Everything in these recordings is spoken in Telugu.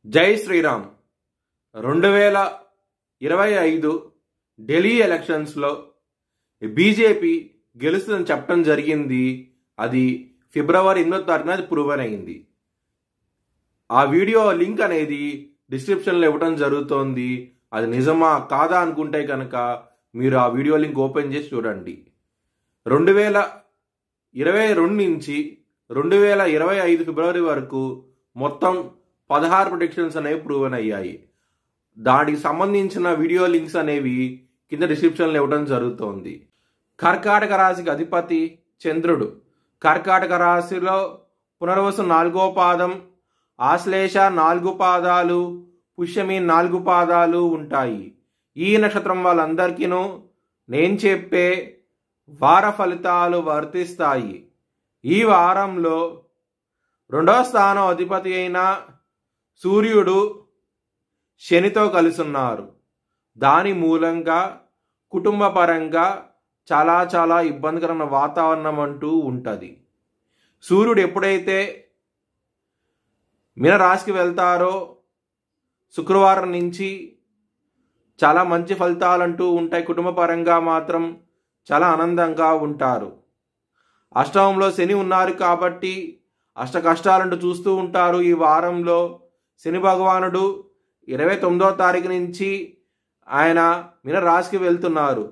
జై శ్రీరామ్. 2025 ఢిల్లీ ఎలక్షన్స్లో బీజేపీ గెలుస్తుందని చెప్పడం జరిగింది. అది ఫిబ్రవరి 8వ తారీఖున అది ప్రూవన్ అయింది. ఆ వీడియో లింక్ అనేది డిస్క్రిప్షన్లో ఇవ్వడం జరుగుతోంది. అది నిజమా కాదా అనుకుంటే కనుక మీరు ఆ వీడియో లింక్ ఓపెన్ చేసి చూడండి. 2022 నుంచి 2025 ఫిబ్రవరి వరకు మొత్తం 16 ప్రొడిక్షన్స్ అనేవి ప్రూవన్ అయ్యాయి. దానికి సంబంధించిన వీడియో లింక్స్ అనేవి కింద డిస్క్రిప్షన్లో ఇవ్వడం జరుగుతోంది. కర్కాటక రాశికి అధిపతి చంద్రుడు. కర్కాటక రాశిలో పునర్వసు 4వ పాదం, ఆశ్లేష 4 పాదాలు, పుష్యమి 4 పాదాలు ఉంటాయి. ఈ నక్షత్రం వాళ్ళందరికీను నేను చెప్పే వార ఫలితాలు వర్తిస్తాయి. ఈ వారంలో 2వ స్థానం అధిపతి అయిన సూర్యుడు శనితో కలిసున్నారు. దాని మూలంగా కుటుంబ పరంగా చాలా ఇబ్బందికరమైన వాతావరణం అంటూ ఉంటుంది. సూర్యుడు ఎప్పుడైతే మీనరాశికి వెళ్తారో శుక్రవారం నుంచి చాలా మంచి ఫలితాలంటూ ఉంటాయి. కుటుంబ పరంగా మాత్రం చాలా ఆనందంగా ఉంటారు. అష్టమంలో శని ఉన్నారు కాబట్టి అష్ట కష్టాలంటూ చూస్తూ ఉంటారు. ఈ వారంలో శని భగవానుడు 29వ తారీఖు నుంచి ఆయన మీనరాశికి వెళ్తున్నారు.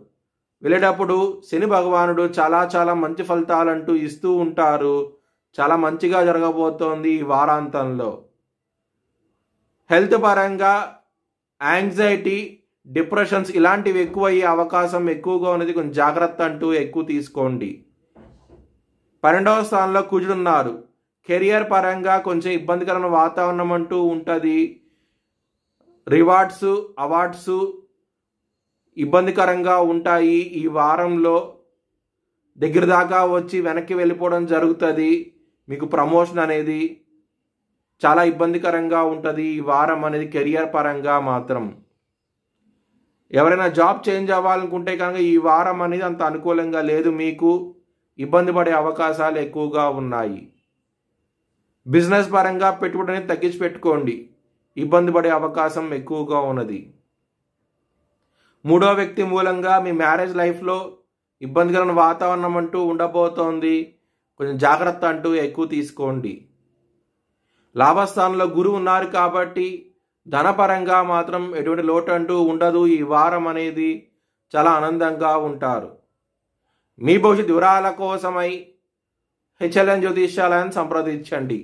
వెళ్ళేటప్పుడు శని భగవానుడు చాలా మంచి ఫలితాలంటూ ఇస్తూ ఉంటారు. చాలా మంచిగా జరగబోతోంది ఈ వారాంతంలో. హెల్త్ పరంగా యాంగ్జైటీ, డిప్రెషన్స్ ఇలాంటివి ఎక్కువ అయ్యే అవకాశం ఎక్కువగా ఉన్నది. కొంచెం జాగ్రత్త అంటూ ఎక్కువ తీసుకోండి. 12వ స్థానంలో కుజుడున్నారు. కెరియర్ పరంగా కొంచెం ఇబ్బందికరమైన వాతావరణం అంటూ ఉంటుంది. రివార్డ్స్, అవార్డ్స్ ఇబ్బందికరంగా ఉంటాయి. ఈ వారంలో దగ్గర దాకా వచ్చి వెనక్కి వెళ్ళిపోవడం జరుగుతుంది. మీకు ప్రమోషన్ అనేది చాలా ఇబ్బందికరంగా ఉంటుంది ఈ వారం అనేది కెరియర్ పరంగా మాత్రం. ఎవరైనా జాబ్ చేంజ్ అవ్వాలనుకుంటే కనుక ఈ వారం అనేది అంత అనుకూలంగా లేదు. మీకు ఇబ్బంది పడే అవకాశాలు ఎక్కువగా ఉన్నాయి. బిజినెస్ పరంగా పెట్టుబడి అనేది తగ్గించి పెట్టుకోండి. ఇబ్బంది పడే అవకాశం ఎక్కువగా ఉన్నది. 3వ వ్యక్తి మూలంగా మీ మ్యారేజ్ లైఫ్లో ఇబ్బందికరమైన వాతావరణం అంటూ ఉండబోతోంది. కొంచెం జాగ్రత్త అంటూ ఎక్కువ తీసుకోండి. లాభస్థానంలో గురువు ఉన్నారు కాబట్టి ధనపరంగా మాత్రం ఎటువంటి లోటు అంటూ ఉండదు. ఈ వారం అనేది చాలా ఆనందంగా ఉంటారు. మీ భవిష్యత్ వివరాల కోసమై హెచ్ఎల్ఎన్ జ్యోతిష్యాలయాన్ని సంప్రదించండి.